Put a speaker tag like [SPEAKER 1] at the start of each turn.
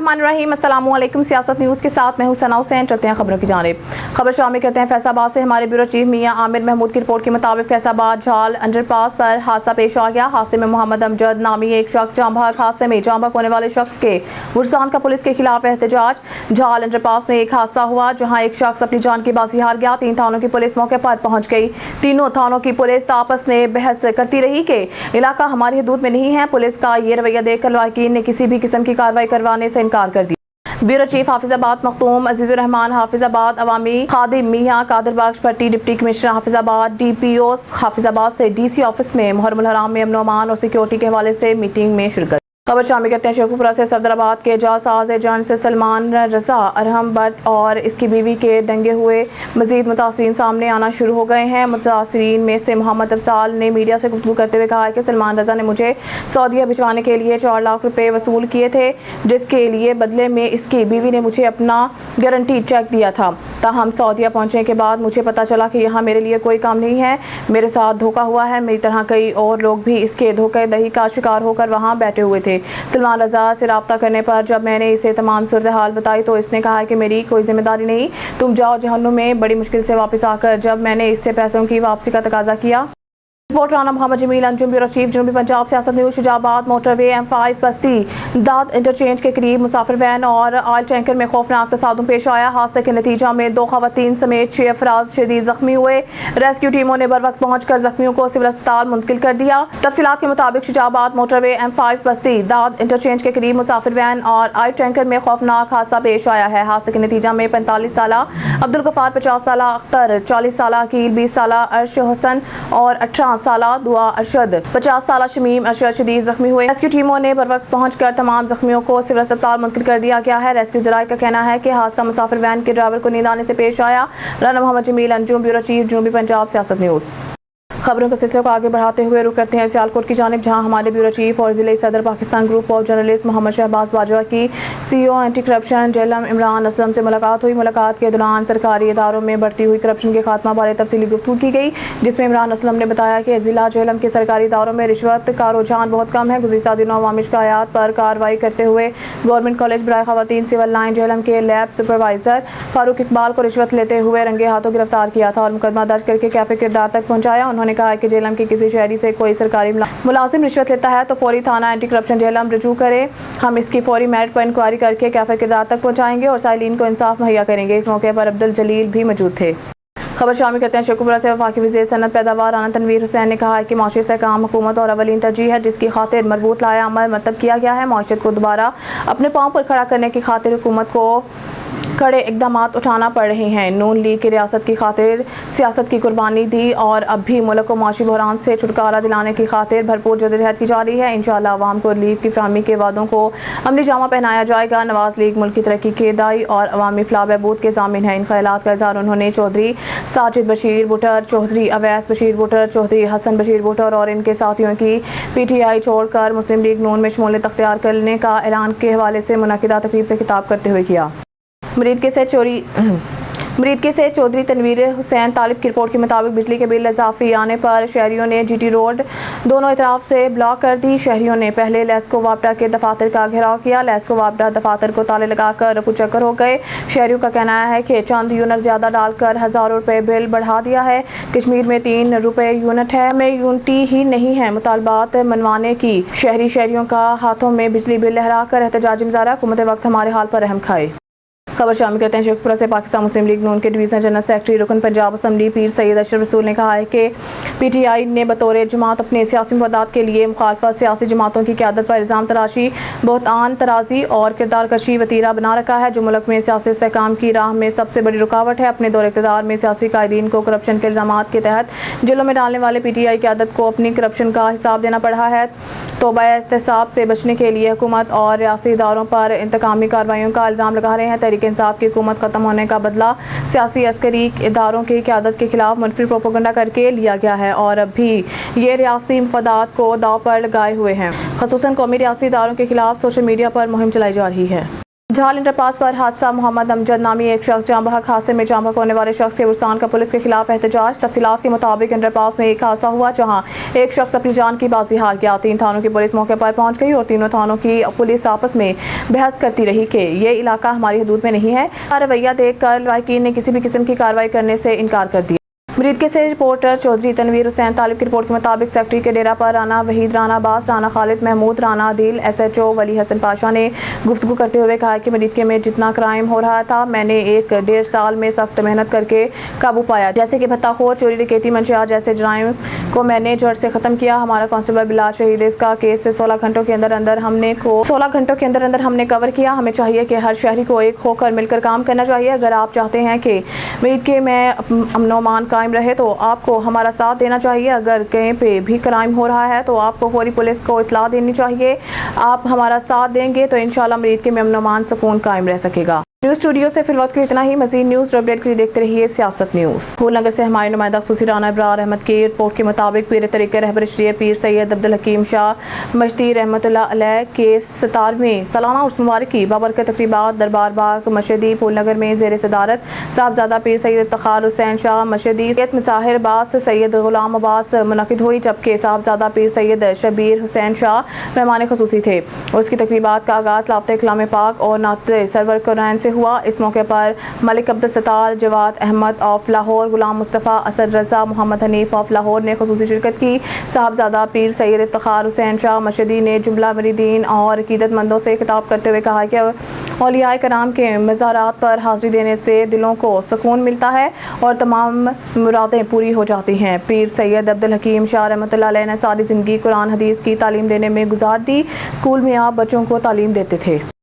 [SPEAKER 1] बिस्मिल्लाहिर्रहमानिर्रहीम। अस्सलामु अलैकुम। सियासत न्यूज़ के साथ मैं हूं सना हुसैन। चलते हैं खबरों की जानिब। खबर शामिल करते हैं फैसलाबाद से। हमारे ब्यूरो चीफ मियां आमिर महमूद की रिपोर्ट के मुताबिक फैसलाबाद झाल अंडरपास पर हादसा पेश आ गया। हादसे में मोहम्मद अमजद नामी एक शख्स जाँ बहक। हादसे में जाँ बहक होने वाले शख्स के बुरसान का पुलिस के खिलाफ एहतजाज। झाल अंडरपास में एक हादसा हुआ जहाँ एक शख्स अपनी जान की बाजी हार गया। 3 थानों की पुलिस मौके पर पहुंच गई। तीनों थानों की पुलिस आपस में बहस करती रही कि इलाका हमारी हदूद में नहीं है। पुलिस का ये रवैया देखकर लायकीन ने किसी भी किस्म की कार्रवाई करवाने से इनकार कर दिया। ब्यूरो चीफ हाफिजाबाद मखदूम अजीजुर रहमान, हाफिजाबाद अवामी खादिम Mian Qadir Bakhsh Bhatti, deputy commissioner Hafizabad DPO Hafizabad से DC ऑफिस में मुहर्रम हराम में अमन अमान और सिक्योरिटी के हवाले से मीटिंग में शिरकत। खबर शामिल करते हैं शेखुपुरा से। सफदराबाद के जालसाज एजेंट से सलमान रजा, अरहम भट्ट और इसकी बीवी के दंगे हुए मजीद मुतासरीन सामने आना शुरू हो गए हैं। मुतासरीन में से मोहम्मद अफसाल ने मीडिया से गुफ्तगू करते हुए कहा कि सलमान रजा ने मुझे सऊदीया भिजवाने के लिए 4 लाख रुपए वसूल किए थे, जिसके लिए बदले में इसकी बीवी ने मुझे अपना गारंटी चेक दिया था। ताहम सऊदीया पहुंचने के बाद मुझे पता चला कि यहाँ मेरे लिए कोई काम नहीं है, मेरे साथ धोखा हुआ है। मेरी तरह कई और लोग भी इसके धोखाधड़ी का शिकार होकर वहाँ बैठे हुए थे। सलमान रजा से रब्ता करने पर जब मैंने इसे तमाम सूरत हाल बताई तो इसने कहा कि मेरी कोई जिम्मेदारी नहीं, तुम जाओ जहन्नुम में। बड़ी मुश्किल से वापस आकर जब मैंने इससे पैसों की वापसी का तकाजा किया। Report Rana Mohammad Jamil Anjum, bureau chief जनूबी पंजाब सियासत न्यूज़। शुजाबाद मोटरवे M5 बस्ती दाद इंटरचेंज के करीब मुसाफिर वैन और ऑयल टैंकर में खौफनाक तसादुम पेश आया। हादसे के नतीजा में 2 खवातीन समेत 6 अफराद शदीद जख्मी हुए। रेस्क्यू टीमों ने बर वक्त पहुंचकर जख्मियों को सिविल अस्पताल मुंतकिल कर दिया। तफसीलात के मुताबिक शुजाबाद मोटरवे M5 बस्ती दाद इंटरचेंज के करीब मुसाफिर वैन और ऑयल टैंकर में खौफनाक हादसा पेश आया है। हादसे के नतीजा में 45 साला अब्दुल गफार, 50 साला अख्तर, 40 साला अकील, 20 साला अर्श हसन और 18 साला दुआ अरशद, 50 साला शमीम अरशद शदीद जख्मी हुए। रेस्क्यू टीमों ने बर वक्त पहुंचकर तमाम जख्मियों को सिविल अस्पताल मुंतकिल कर दिया गया है। रेस्क्यू जराये का कहना है कि हादसा मुसाफिर वैन के ड्राइवर को नींद आने से पेश आया। राना मोहम्मद जमील अंजुम, ब्यूरो चीफ जनूबी पंजाब सियासत न्यूज़। खबरों के सिलसिले को आगे बढ़ाते हुए रुख करते हैं सियालकोट की जानिब, जहां हमारे ब्यूरो चीफ और जिले सदर Pakistan group of journalist Mohammad Shahbaz Bajwa की CEO anti corruption Jhelum Imran Aslam से मुलाकात हुई। मुलाकात के दौरान सरकारी इदारों में बढ़ती हुई करप्शन के खात्मा बारे तफसीली गुफ्तगू की गई, जिसमें इमरान असलम ने बताया कि जिला जेलम के सरकारी इदारों में रिश्वत का रुझान बहुत कम है। गुज़िश्ता दिनों अवामी शिकायत पर कार्रवाई करते हुए गवर्नमेंट कॉलेज बराए खवातीन सिविल लाइन जेलम के लैब सुपरवाइजर फारूक इकबाल को रिश्वत लेते हुए रंगे हाथों गिरफ्तार किया था और मुकदमा दर्ज करके कैफे किरदार तक पहुंचाया। उन्होंने कहा कि जेलम के किसी शहरी से कोई सरकारी मुलाजिम रिश्वत लेता है तो फौरी थाना एंटी करप्शन जेलम रजू करे। हम इसकी फौरी मेरिट पर इंक्वायरी करके कैफे किरदार तक पहुंचाएंगे और साइलिन को इंसाफ मुहैया करेंगे। इस मौके पर अब्दुल जलील भी मौजूद थे। खबर शामिल करते हैं शेखुपुरा से। वफाकी वज़ीर सनत पैदावार राना तनवीर हुसैन ने कहा है कि मौशत इस्तेहकाम हुकूमत और अवलीन तरजीह है, जिसकी खातिर मरबूत लाया अमल मरतब किया गया है। मौशत को दोबारा अपने पाँव पर खड़ा करने की खातिर हुकूमत को कड़े इकदाम उठाना पड़ रहे हैं। नून लीग की रियासत की खातिर सियासत की कुर्बानी दी और अब भी मुल्क को माशी बहरान से छुटकारा दिलाने की खातिर भरपूर जदोजहद की जा रही है। इंशाअल्लाह अवाम को रिलीफ की फराहमी के वादों को अमली जामा पहनाया जाएगा। नवाज लीग मुल्क की तरक्की के दाई और अवामी फलाह बहबूद के ज़ामिन है। इन ख्यालात का इज़हार उन्होंने चौधरी साजिद बशीर भुट्टर, चौधरी अवैस बशीर भुट्टर, चौधरी हसन बशीर भुट्टर और इनके साथियों की PTI छोड़कर मुस्लिम लीग नून में शमूलियत अख्तियार करने का ऐलान के हवाले से मुनक़िदा तकरीब से खिताब करते हुए किया। मरीद के से चौधरी तनवीर हुसैन तालिब की रिपोर्ट के मुताबिक बिजली के बिल इजाफी आने पर शहरियों ने GT रोड दोनों तरफ से ब्लॉक कर दी। शहरियों ने पहले लेस्को वापडा के दफातर का घेराव किया। लेस्को वापडा दफातर को ताले लगाकर रफू चक्कर हो गए। शहरियों का कहना है कि चंद यूनिट ज़्यादा डालकर हज़ारों रुपये बिल बढ़ा दिया है। कश्मीर में 3 रुपये यूनिट है, हमें यूनिटी ही नहीं है मुतालबात मनवाने की। शहरियों का हाथों में बिजली बिल लहरा कर एहतजाजी मुजाहरा, हुकूमत वक्त हमारे हाल पर रहम खाए। खबर शामिल करते हैं शेखपुरा से। पाकिस्तान मुस्लिम लीग नून के डिवीज़न जनरल सेक्रेटरी रुकन पंजाब असम्बली पीर सैयद अशरफ रसूल ने कहा है कि PTI ने बतौर जमात अपने सियासी मफादात के लिए मुखालफत सियासी जमातों की क़यादत पर इल्ज़ाम तराशी, बहतान तराजी और किरदार कशी वतीरा बना रखा है, जो मुल्क में सियासी इस्तेहकाम की राह में सबसे बड़ी रुकावट है। अपने दौर इक़्तिदार में सियासी कायदीन को करप्शन के इल्ज़ामात के तहत जेलों में डालने वाले PTI क़यादत को अपनी करप्शन का हिसाब देना पड़ा है। तौबा एहतसाब से बचने के लिए हुकूमत और रियासती इदारों पर इंतकामी कार्रवाइयों का इल्ज़ाम लगा रहे हैं। तहरीक इंसाफ की हुकूमत खत्म होने का बदला सियासी अस्करी इदारों की क़यादत के खिलाफ मनफी प्रोपेगेंडा करके लिया गया है और अब भी ये रियासती मफादात को दाव पर लगाए हुए हैं। ख़ुसूसन कौमी रियासती इदारों के खिलाफ सोशल मीडिया पर मुहिम चलाई जा रही है। जहाल इंटर पास पर हादसा, मोहम्मद अमजद नामी एक शख्स जाँ बहक, हादसे में जाँ बहक होने वाले शख्स के उर्सान का पुलिस के खिलाफ एहतजाज। तफसीलात के मुताबिक इंटर पास में एक हादसा हुआ जहां एक शख्स अपनी जान की बाजी हार गया। 3 थानों की पुलिस मौके पर पहुंच गई और तीनों थानों की पुलिस आपस में बहस करती रही कि ये इलाका हमारी हदूद में नहीं है। रवैया देख कर लवाहिकीन ने किसी भी किस्म की कार्रवाई करने से इनकार कर दिया। मरीदके से रिपोर्टर चौधरी तनवीर हुसैन तालिब की रिपोर्ट के मुताबिक सेक्रेटरी के डेरा पर राना वहीद, राना अब्बास, राना खालिद महमूद, राना आदिल, SHO वली हसन पाशा ने गुफ्तगू करते हुए कहा कि मरीदके में जितना क्राइम हो रहा था मैंने 1-1.5 साल में सख्त मेहनत करके काबू पाया, जैसे कि भत्ताखोर, चोरी, डकैती, मंशियात जैसे जराइम को मैंने जड़ से ख़त्म किया। हमारा कांस्टेबल बिलाल शहीद इसका केस से 16 घंटों के अंदर अंदर हमने कवर किया। हमें चाहिए कि हर शहरी को एक होकर मिलकर काम करना चाहिए। अगर आप चाहते हैं कि मरीदके में अमन व अमान कायम रहे तो आपको हमारा साथ देना चाहिए। अगर कहीं पे भी क्राइम हो रहा है तो आपको फौरी पुलिस को इत्तला देनी चाहिए। आप हमारा साथ देंगे तो इंशाल्लाह मरीदके में अमन व अमान सुकून कायम रह सकेगा। न्यूज़ स्टूडियो से फिलहाल के इतना ही। मज़ीद न्यूज़ और अपडेट के लिए देखते रहिए सियासत न्यूज़। फूलनगर से हमारे नुमाइंदा ख़ुसूसी राना इब्रार अहमद की रिपोर्ट के मुताबिक पीर तरीक़े रहबर शरीयत पीर सैयद अब्दुल हकीम शाह मजदी रहमतुल्लाह अलैह के 17वें सालाना उर्स मुबारक की बाबरकत तक़रीबात दरबार बाग मस्जिद फूलनगर में ज़ेर सदारत साहबजादा पीर सैयद इफ्तिखार हुसैन शाह मस्जिद सैयद मुज़ाहिर अब्बास सैयद ग़ुलाम अब्बास मुनक़िद हुई, जबकि साहबजादा पीर सैयद शबीर हुसैन शाह मेहमान ख़ुसूसी थे। और उसकी तक़रीबात का आगाज़ लाफ्ते कलाम पाक और नात सरवर कुरआन से हुआ। इस मौके पर मलिक अब्दुल सत्तार, जवाद अहमद ऑफ लाहौर, गुलाम मुस्तफ़ा, असद रज़ा, मोहम्मद हनीफ ऑफ लाहौर ने ख़ुसूसी शिरकत की। साहबजादा पीर सैयद इफ्तिखार हुसैन शाह मस्जिदी ने जुमला मुरीदीन और अक़ीदतमंदों से खिताब करते हुए कहा कि औलियाए कराम के मज़ारात पर हाज़िरी देने से दिलों को सुकून मिलता है और तमाम मुरादें पूरी हो जाती हैं। पीर सैयद अब्दुल हकीम शाह रहमतुल्लाह अलैह ने सारी ज़िंदगी कुरान हदीस की तालीम देने में गुजार दी। स्कूल में आप बच्चों को तालीम देते थे।